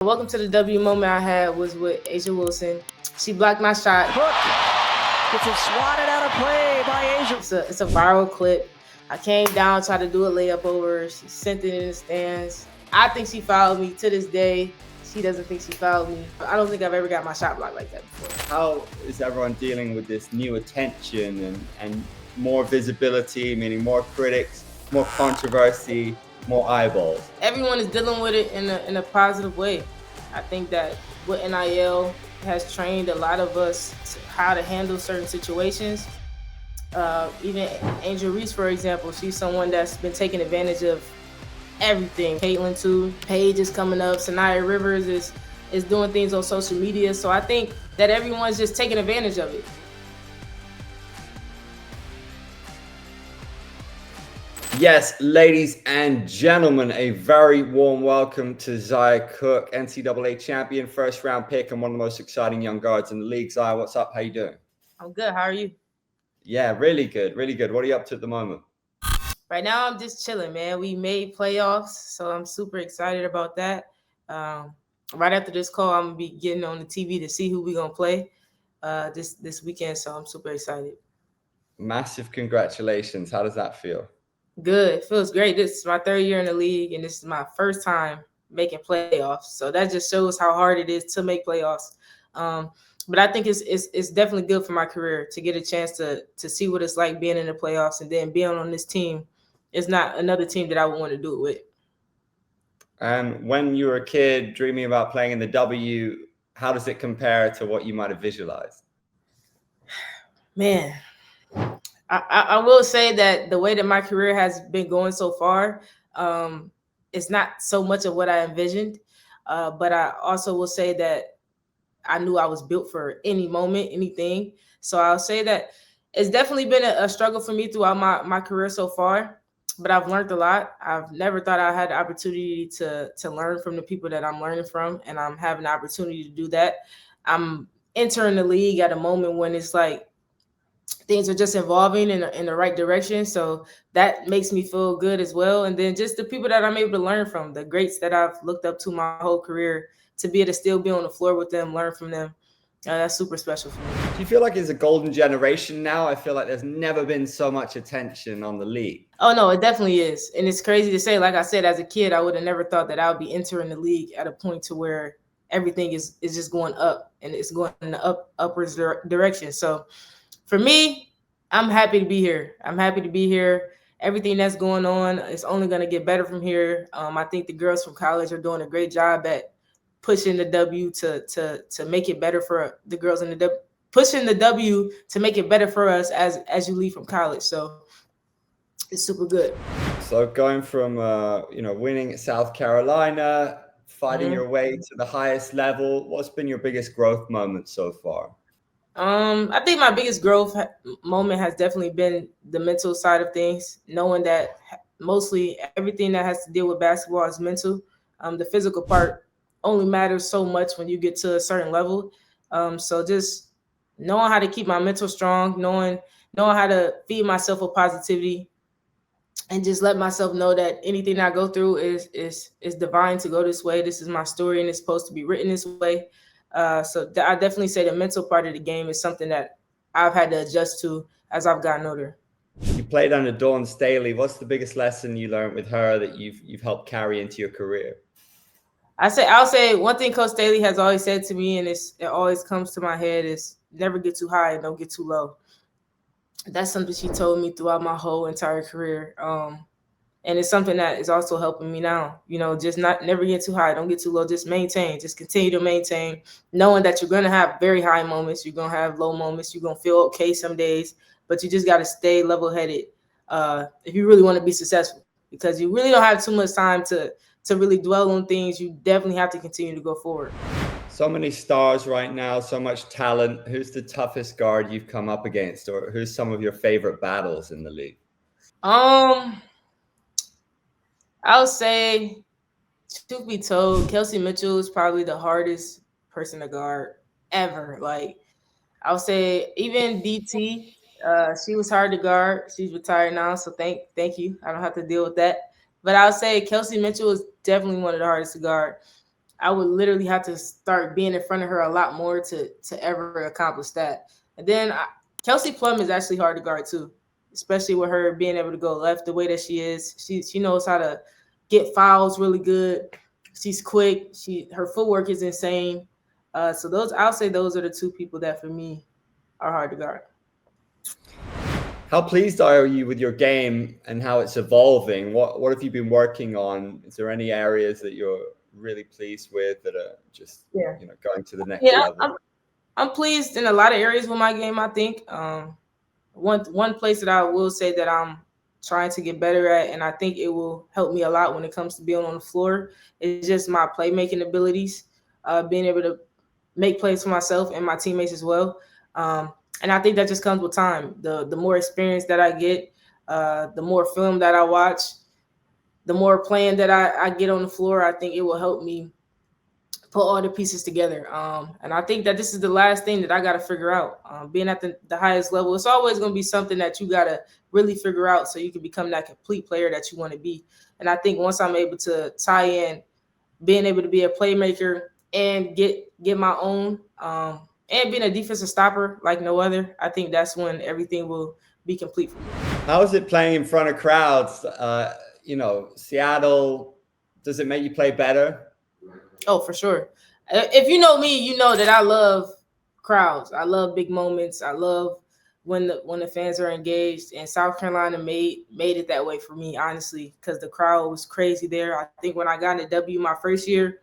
Welcome to the W moment I had was with Asia Wilson. She blocked my shot. Cooke gets it swatted out of play by Asia. It's a viral clip. I came down, tried to do a layup over her. She sent it in the stands. I think she fouled me. To this day, she doesn't think she fouled me. I don't think I've ever got my shot blocked like that before. How is everyone dealing with this new attention and more visibility, meaning more critics, more controversy, more eyeballs? Everyone is dealing with it in a positive way. I think that what NIL has trained a lot of us how to handle certain situations. Even Angel Reese, for example, she's someone that's been taking advantage of everything. Caitlin too. Paige is coming up. Sanaya Rivers is doing things on social media. So I think that everyone's just taking advantage of it. Yes, ladies and gentlemen, a very warm welcome to Zia Cooke, NCAA champion, first round pick, and one of the most exciting young guards in the league. Zia, what's up? How you doing? I'm good. How are you? Yeah, really good, really good. What are you up to at the moment? Right now, I'm just chilling, man. We made playoffs, so I'm super excited about that. Right after this call, I'm gonna be getting on the TV to see who we're gonna play this weekend. So I'm super excited. Massive congratulations. How does that feel? Good. It feels great. This is my third year in the league, and this is my first time making playoffs. So that just shows how hard it is to make playoffs. But I think it's definitely good for my career to get a chance to see what it's like being in the playoffs and then being on this team. It's not another team that I would want to do it with. And when you were a kid dreaming about playing in the W, how does it compare to what you might have visualized? Man, I will say that the way that my career has been going so far, it's not so much of what I envisioned. But I also will say that I knew I was built for any moment, anything. So I'll say that it's definitely been a struggle for me throughout my career so far. But I've learned a lot. I've never thought I had the opportunity to learn from the people that I'm learning from, and I'm having the opportunity to do that. I'm entering the league at a moment when it's like things are just evolving in the right direction. So that makes me feel good as well. And then just the people that I'm able to learn from, the greats that I've looked up to my whole career, to be able to still be on the floor with them, learn from them. That's super special for me. Do you feel like it's a golden generation now? I feel like there's never been so much attention on the league. Oh, no, it definitely is. And it's crazy to say, like I said, as a kid, I would have never thought that I would be entering the league at a point to where everything is just going up and it's going in the upwards direction. So for me, I'm happy to be here. I'm happy to be here. Everything that's going on is only going to get better from here. I think the girls from college are doing a great job at pushing the W to make it better for the girls in the W, pushing the W to make it better for us as you leave from college. So it's super good. So going from winning at South Carolina, fighting your way to the highest level, what's been your biggest growth moment so far? I think my biggest growth moment has definitely been the mental side of things, knowing that mostly everything that has to deal with basketball is mental. The physical part only matters so much when you get to a certain level. So just knowing how to keep my mental strong, knowing how to feed myself with positivity, and just let myself know that anything I go through is divine to go this way. This is my story, and it's supposed to be written this way. So I definitely say the mental part of the game is something that I've had to adjust to as I've gotten older. You played under Dawn Staley. What's the biggest lesson you learned with her that you've helped carry into your career? I'll say one thing Coach Staley has always said to me, and it always comes to my head, is never get too high and don't get too low. That's something she told me throughout my whole entire career. And it's something that is also helping me now. Just never get too high, don't get too low, just maintain, just continue to maintain, knowing that you're going to have very high moments, you're going to have low moments, you're going to feel okay some days, but you just got to stay level-headed if you really want to be successful, because you really don't have too much time to really dwell on things. You definitely have to continue to go forward. So many stars right now, so much talent. Who's the toughest guard you've come up against, or who's some of your favorite battles in the league? I'll say, truth be told, Kelsey Mitchell is probably the hardest person to guard ever. Like, I'll say even DT, she was hard to guard. She's retired now, so thank you. I don't have to deal with that. But I'll say Kelsey Mitchell is definitely one of the hardest to guard. I would literally have to start being in front of her a lot more to ever accomplish that. And then Kelsey Plum is actually hard to guard too, especially with her being able to go left the way that she is. She knows how to get fouls really good. She's quick. Her footwork is insane. So I'll say those are the two people that for me are hard to guard. How pleased are you with your game and how it's evolving? What have you been working on? Is there any areas that you're really pleased with that are just going to the next level? I'm pleased in a lot of areas with my game. I think one place that I will say that I'm trying to get better at, and I think it will help me a lot when it comes to being on the floor, is just my playmaking abilities, being able to make plays for myself and my teammates as well. And I think that just comes with time. The more experience that I get, the more film that I watch, the more playing that I get on the floor, I think it will help me put all the pieces together. And I think that this is the last thing that I got to figure out. Being at the highest level, it's always going to be something that you got to really figure out so you can become that complete player that you want to be. And I think once I'm able to tie in being able to be a playmaker and get my own, and being a defensive stopper like no other, I think that's when everything will be complete for me. How is it playing in front of crowds? Seattle, does it make you play better? Oh, for sure. If you know me, you know that I love crowds. I love big moments. I love when the fans are engaged. And South Carolina made it that way for me, honestly, because the crowd was crazy there. I think when I got into W my first year,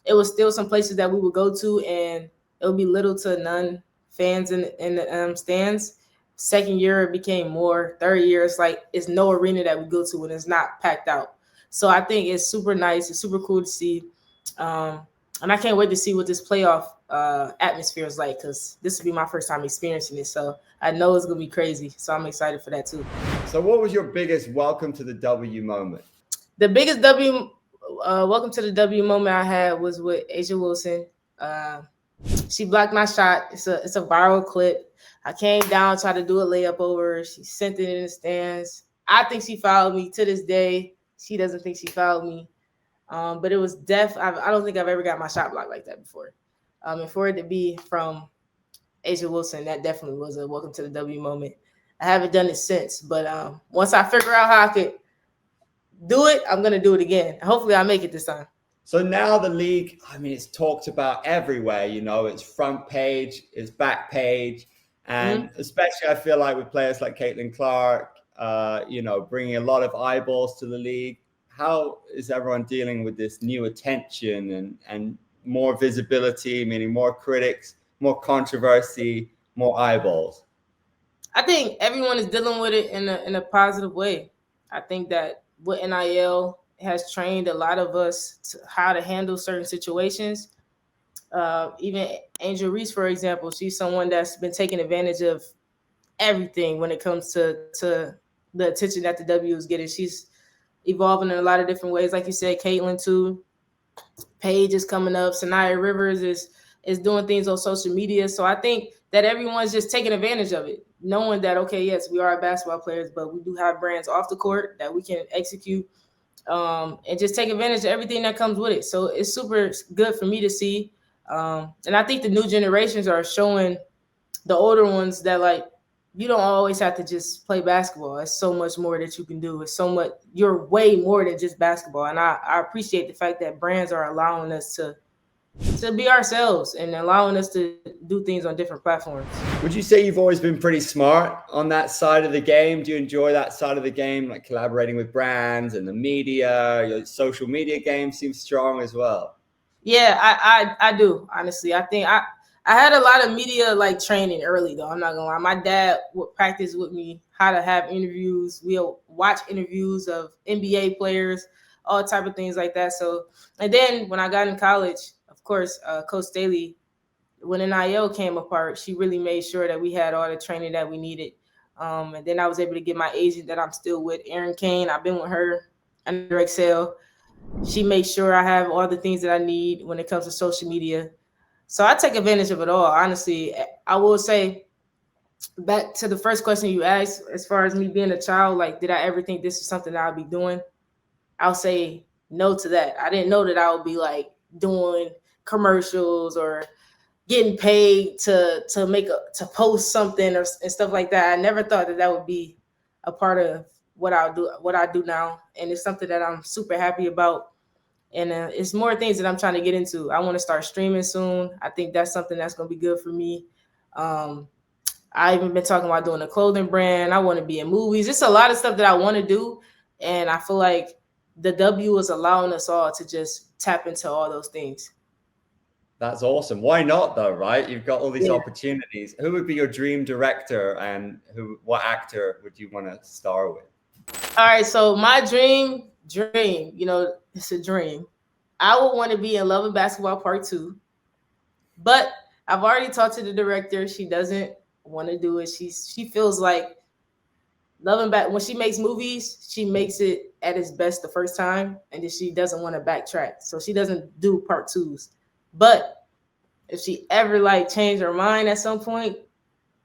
it was still some places that we would go to, and it would be little to none fans in the stands. Second year, it became more. Third year, it's no arena that we go to and it's not packed out. So I think it's super nice. It's super cool to see. And I can't wait to see what this playoff atmosphere is like, because this will be my first time experiencing it. So I know it's going to be crazy. So I'm excited for that too. So what was your biggest welcome to the W moment? The biggest welcome to the W moment I had was with A'ja Wilson. She blocked my shot. It's a viral clip. I came down, tried to do a layup over her. She sent it in the stands. I think she fouled me. To this day, she doesn't think she fouled me. But it was I don't think I've ever got my shot blocked like that before. And for it to be from A'ja Wilson, that definitely was a welcome to the W moment. I haven't done it since, but once I figure out how I could do it, I'm going to do it again. Hopefully I'll make it this time. So now the league, it's talked about everywhere, it's front page, it's back page. And especially I feel like with players like Caitlin Clark, bringing a lot of eyeballs to the league. How is everyone dealing with this new attention and more visibility, meaning more critics, more controversy, more eyeballs? I think everyone is dealing with it in a positive way. I think that what NIL has trained a lot of us to how to handle certain situations. Even Angel Reese, for example, she's someone that's been taking advantage of everything when it comes to the attention that the W is getting. She's evolving in a lot of different ways. Like you said, Caitlin too. Paige is coming up. Sanaya Rivers is doing things on social media. So I think that everyone's just taking advantage of it, knowing that, okay, yes, we are basketball players, but we do have brands off the court that we can execute, and just take advantage of everything that comes with it. So it's super good for me to see. And I think the new generations are showing the older ones that, you don't always have to just play basketball. There's so much more that you can do. It's so much, you're way more than just basketball. And I appreciate the fact that brands are allowing us to be ourselves and allowing us to do things on different platforms. Would you say you've always been pretty smart on that side of the game? Do you enjoy that side of the game, like collaborating with brands and the media? Your social media game seems strong as well. Yeah, I do. Honestly, I think I had a lot of media training early though. I'm not gonna lie. My dad would practice with me how to have interviews. We'll watch interviews of NBA players, all type of things like that. So, and then when I got in college, of course, Coach Staley, when NIL came apart, she really made sure that we had all the training that we needed. And then I was able to get my agent that I'm still with, Erin Kane. I've been with her under Excel. She makes sure I have all the things that I need when it comes to social media. So I take advantage of it all. Honestly, I will say, back to the first question you asked, as far as me being a child, did I ever think this is something that I'll be doing? I'll say no to that. I didn't know that I would be doing commercials or getting paid to post something and stuff like that. I never thought that would be a part of what I do now, and it's something that I'm super happy about. And it's more things that I'm trying to get into. I want to start streaming soon. I think that's something that's going to be good for me. I even been talking about doing a clothing brand. I want to be in movies. It's a lot of stuff that I want to do, and I feel like the W is allowing us all to just tap into all those things. That's awesome. Why not though, right? You've got all these opportunities. Who would be your dream director, and what actor would you want to star with? All right, so my dream, it's a dream. I would want to be in Love and Basketball Part 2. But I've already talked to the director. She doesn't want to do it. She feels like when she makes movies, she makes it at its best the first time, and then she doesn't want to backtrack. So she doesn't do part 2s. But if she ever change her mind at some point,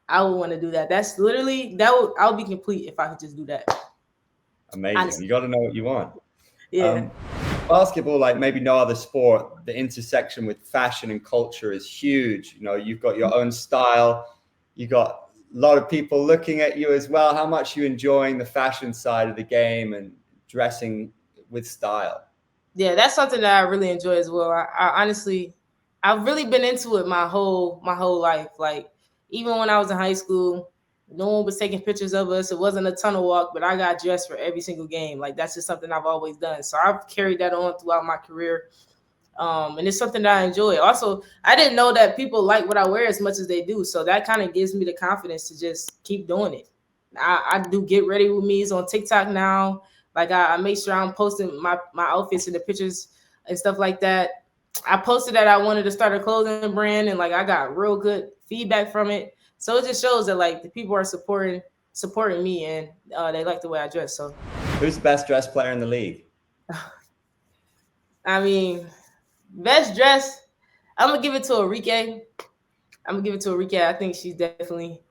I would want to do that. That's literally I'll be complete if I could just do that. Amazing. Honestly. You got to know what you want. Yeah. Basketball, like maybe no other sport, the intersection with fashion and culture is huge. You've got your own style. You got a lot of people looking at you as well. How much you enjoying the fashion side of the game and dressing with style? Yeah, that's something that I really enjoy as well. I honestly, I've really been into it my whole life. Like even when I was in high school, no one was taking pictures of us. It wasn't a tunnel walk, but I got dressed for every single game. Like that's just something I've always done. So I've carried that on throughout my career. And it's something that I enjoy. Also, I didn't know that people like what I wear as much as they do. So that kind of gives me the confidence to just keep doing it. I do get ready with me's on TikTok now. Like I make sure I'm posting my outfits and the pictures and stuff like that. I posted that I wanted to start a clothing brand, and I got real good feedback from it. So it just shows that the people are supporting me, and they like the way I dress. So who's the best dressed player in the league? I mean, best dress, I'm gonna give it to Arike. I think she's definitely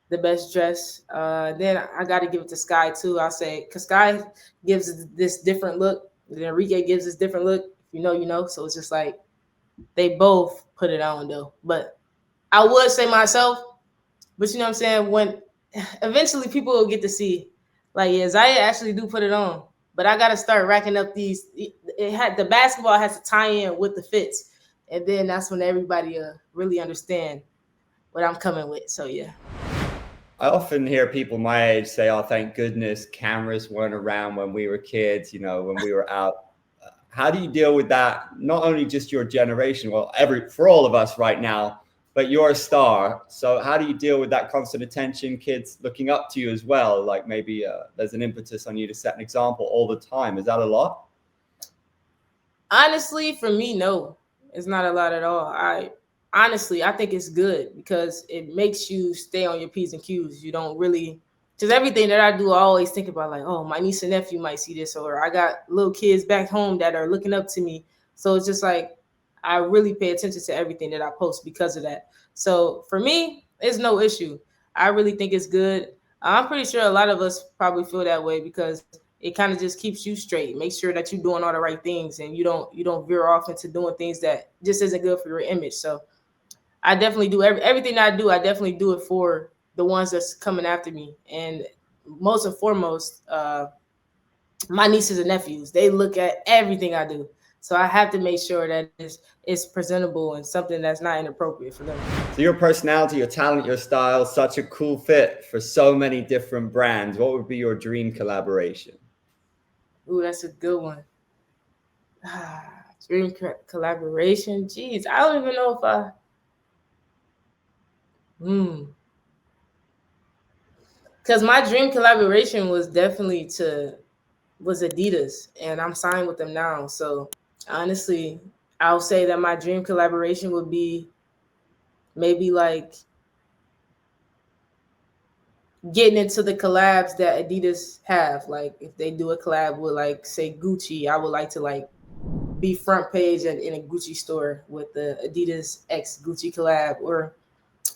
the best dress. Then I got to give it to Sky too. I'll say because Sky gives this different look, and Arike gives this different look. You know. So it's just they both put it on though. But I would say myself. But you know what I'm saying? When eventually people will get to see, Zia actually do put it on. But I got to start racking up these. The basketball has to tie in with the fits. And then that's when everybody really understand what I'm coming with. So, yeah. I often hear people my age say, oh, thank goodness cameras weren't around when we were kids, when we were out. How do you deal with that? Not only just your generation, for all of us right now, but you're a star. So how do you deal with that constant attention, kids looking up to you as well? Like maybe there's an impetus on you to set an example all the time. Is that a lot? Honestly, for me, no, it's not a lot at all. I think it's good because it makes you stay on your P's and Q's. You don't really, because everything that I do, I always think about oh, my niece and nephew might see this, or I got little kids back home that are looking up to me. So it's just I really pay attention to everything that I post because of that. So for me, it's no issue. I really think it's good. I'm pretty sure a lot of us probably feel that way because it kind of just keeps you straight. Make sure that you're doing all the right things and you don't veer off into doing things that just isn't good for your image. So I definitely do everything I do. I definitely do it for the ones that's coming after me. And most and foremost, my nieces and nephews, they look at everything I do. So I have to make sure that it's presentable and something that's not inappropriate for them. So your personality, your talent, your style, such a cool fit for so many different brands. What would be your dream collaboration? Ooh, that's a good one. Dream collaboration. Jeez, I don't even know if because my dream collaboration was definitely was Adidas, and I'm signed with them now. So honestly, I'll say that my dream collaboration would be maybe getting into the collabs that Adidas have. Like if they do a collab with say Gucci, I would like to be front page in a Gucci store with the Adidas X Gucci collab. Or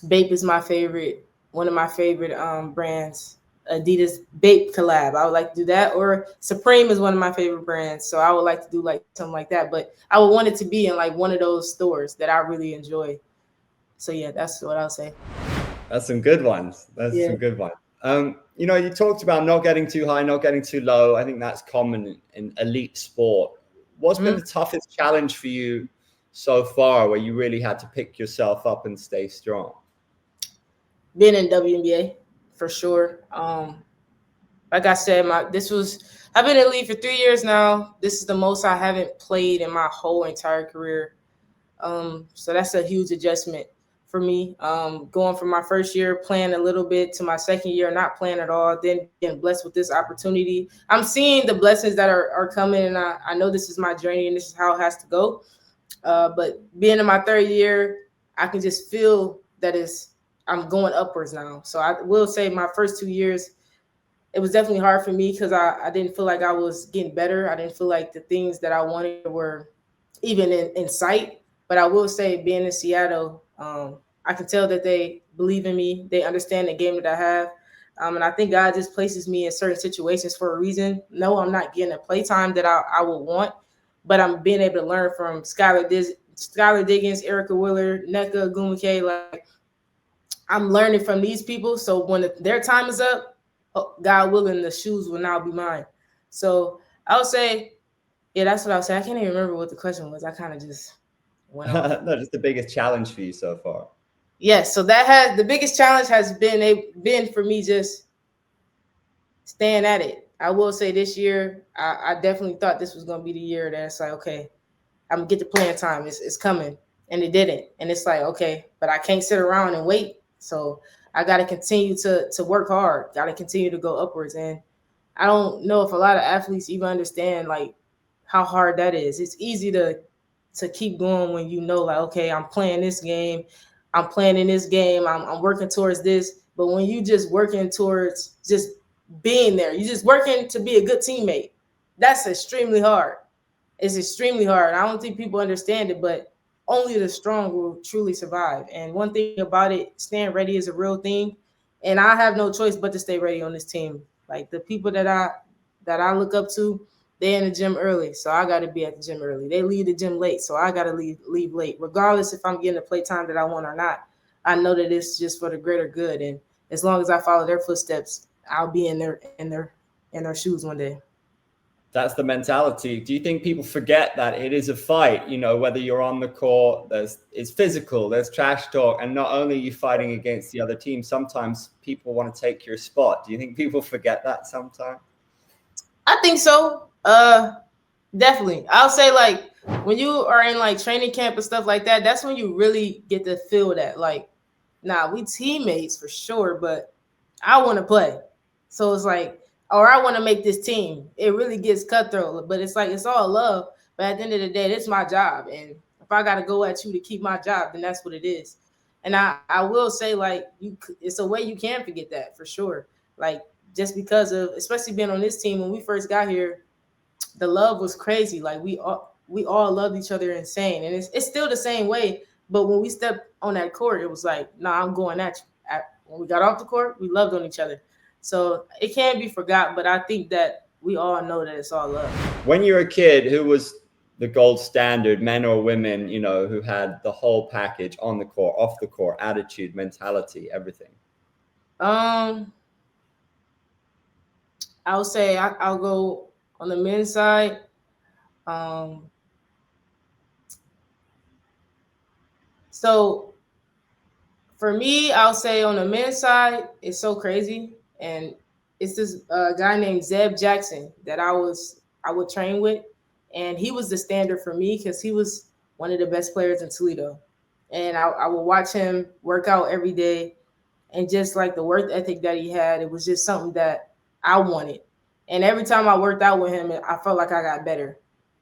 Bape is one of my favorite brands. Adidas Bape collab. I would like to do that. Or Supreme is one of my favorite brands, so I would like to do like something like that. But I would want it to be in like one of those stores that I really enjoy. So yeah, that's what I'll say. That's some good ones. That's Yeah. some good ones. You talked about not getting too high, not getting too low. I think that's common in elite sport. What's been the toughest challenge for you so far, where you really had to pick yourself up and stay strong? Being in WNBA for sure. Like I said, I've been in the league for 3 years now. This is the most I haven't played in my whole entire career. So that's a huge adjustment for me. Going from my first year playing a little bit to my second year not playing at all, then being blessed with this opportunity. I'm seeing the blessings that are coming, and I know this is my journey and this is how it has to go. But being in my third year, I can just feel that I'm going upwards now. So I will say my first 2 years, it was definitely hard for me because I didn't feel like I was getting better. I didn't feel like the things that I wanted were even in sight. But I will say, being in Seattle, I can tell that they believe in me. They understand the game that I have. And I think God just places me in certain situations for a reason. No, I'm not getting a playtime that I would want, but I'm being able to learn from Skylar Diggins, Erica Willard, Nneka Ogwumike. Like, I'm learning from these people. So when their time is up, God willing, the shoes will now be mine. So I would say, yeah, that's what I was saying. I can't even remember what the question was. I kind of just went off. No, just the biggest challenge for you so far. Yes, so the biggest challenge has been for me just staying at it. I will say this year, I definitely thought this was gonna be the year that's like, okay, I'm gonna get the playing time. It's coming, and it didn't. And it's like, okay, but I can't sit around and wait. So I got to continue to work hard. Got to continue to go upwards. And I don't know if a lot of athletes even understand like how hard that is. It's easy to keep going when you know like, okay, I'm playing this game, I'm playing in this game, I'm working towards this. But when you just working towards just being there, you just working to be a good teammate. That's extremely hard. It's extremely hard. I don't think people understand it, but only the strong will truly survive. And one thing about it, staying ready is a real thing. And I have no choice but to stay ready on this team. Like the people that I look up to, they're in the gym early, so I got to be at the gym early. They leave the gym late, so I got to leave late, regardless if I'm getting the play time that I want or not. I know that it's just for the greater good, and as long as I follow their footsteps, I'll be in their shoes one day. That's the mentality. Do you think people forget that it is a fight? Whether you're on the court, it's physical, there's trash talk, and not only are you fighting against the other team, sometimes people want to take your spot. Do you think people forget that sometimes? I think so. Definitely. I'll say like when you are in like training camp and stuff like that, that's when you really get to feel that like, nah, we teammates for sure, but I want to play. So it's like, or I want to make this team. It really gets cutthroat, but it's like it's all love. But at the end of the day, it's my job, and if I got to go at you to keep my job, then that's what it is. And I will say like it's a way you can forget that for sure. Like just because of especially being on this team when we first got here, the love was crazy. Like we all loved each other insane, and it's still the same way. But when we stepped on that court, it was like, nah, I'm going at you. When we got off the court, we loved on each other. So it can't be forgot. But I think that we all know that it's all love. When you were a kid, who was the gold standard, men or women, who had the whole package on the court, off the court, attitude, mentality, everything? I'll say I'll go on the men's side. So for me, I'll say on the men's side, it's so crazy, and it's this guy named Zeb Jackson that I would train with, and he was the standard for me because he was one of the best players in Toledo, and I would watch him work out every day, and just like the work ethic that he had, it was just something that I wanted, and every time I worked out with him, I felt like I got better,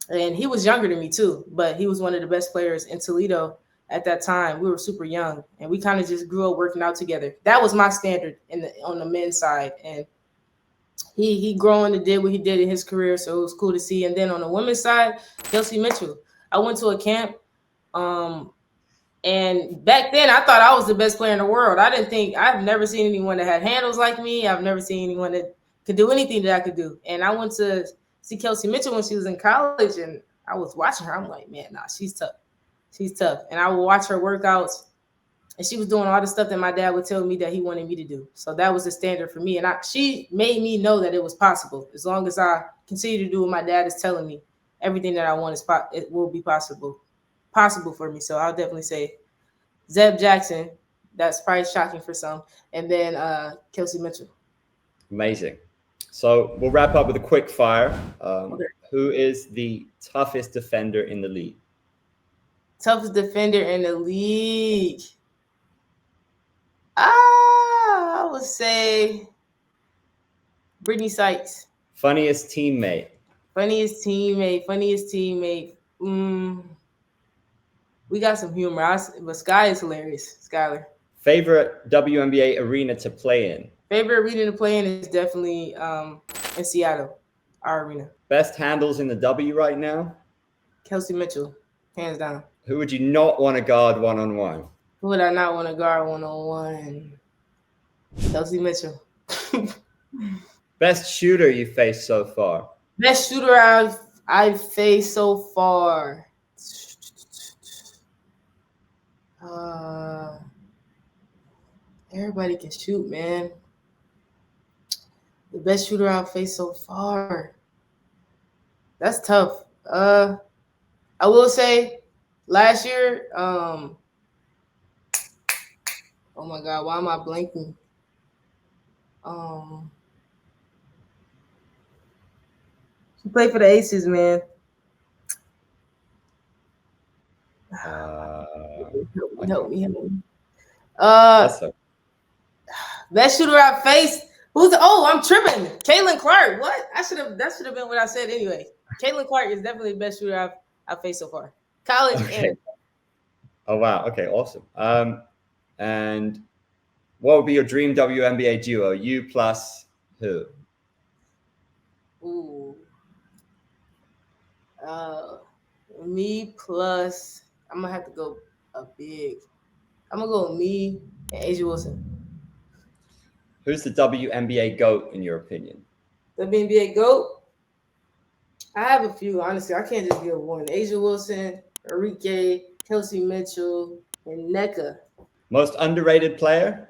and he was younger than me too, but he was one of the best players in Toledo at that time. We were super young, and we kind of just grew up working out together. That was my standard on the men's side, and he growing and did what he did in his career, so it was cool to see. And then on the women's side, Kelsey Mitchell. I went to a camp And back then, I thought I was the best player in the world. I've never seen anyone that had handles like me. I've never seen anyone that could do anything that I could do. And I went to see Kelsey Mitchell when she was in college, and I was watching her. I'm like, man, nah, she's tough. She's tough. And I would watch her workouts, and she was doing all the stuff that my dad would tell me that he wanted me to do. So that was the standard for me. And she made me know that it was possible. As long as I continue to do what my dad is telling me, everything that I want it will be possible for me. So I'll definitely say Zeb Jackson. That's probably shocking for some. And then Kelsey Mitchell. Amazing. So we'll wrap up with a quick fire. Okay. Who is the toughest defender in the league? Toughest defender in the league. I would say Brittany Sykes. Funniest teammate. Funniest teammate. We got some humor, but Sky is hilarious. Skylar. Favorite WNBA arena to play in? Favorite arena to play in is definitely in Seattle, our arena. Best handles in the W right now? Kelsey Mitchell, hands down. Who would you not want to guard one-on-one? Who would I not want to guard one-on-one? Kelsey Mitchell. Best shooter you faced so far? Best shooter I've faced so far. Everybody can shoot, man. The best shooter I've faced so far. That's tough. I will say last year, oh my God, why am I blanking? She played for the Aces, man. Help me. Best shooter I faced. I'm tripping. Caitlin Clark. What? That should have been what I said anyway. Caitlin Clark is definitely the best shooter I've faced so far. College and oh wow. Okay, awesome. And what would be your dream WNBA duo? You plus who? Ooh. Me plus I'm gonna have to go a big. I'm gonna go with me and A'ja Wilson. Who's the WNBA GOAT in your opinion? WNBA GOAT? I have a few, honestly. I can't just give one. A'ja Wilson, Enrique, Kelsey Mitchell, and Nneka. Most underrated player?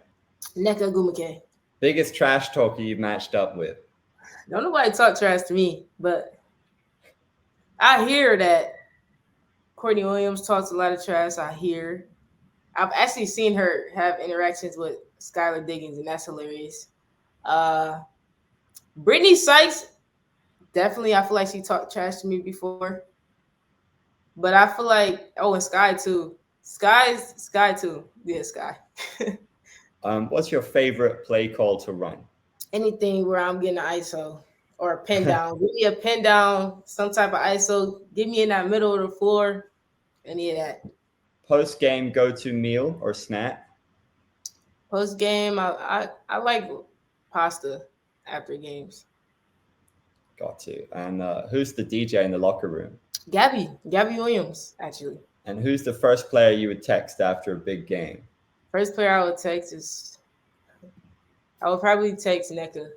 Nneka Ogwumike. Biggest trash talker you've matched up with? Don't nobody talk trash to me, but I hear that Courtney Williams talks a lot of trash. I've actually seen her have interactions with Skylar Diggins, and that's hilarious. Brittany Sykes, definitely, I feel like she talked trash to me before. But I feel like, and Sky too. Sky too. Yeah, Sky. What's your favorite play call to run? Anything where I'm getting an ISO or a pin down. Give me a pin down, some type of ISO. Give me in that middle of the floor. Any of that. Post-game go-to meal or snack? Post-game, I like pasta after games. Got to. And who's the DJ in the locker room? Gabby Williams, actually. And who's the first player you would text after a big game? First player I would text I would probably text Nneka.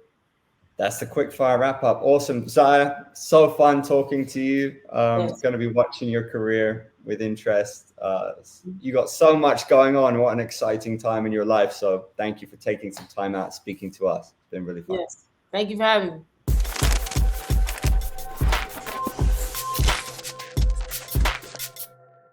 That's the quickfire wrap-up. Awesome. Zia, so fun talking to you. Yes. Going to be watching your career with interest. You got so much going on. What an exciting time in your life. So thank you for taking some time out speaking to us. It's been really fun. Yes. Thank you for having me.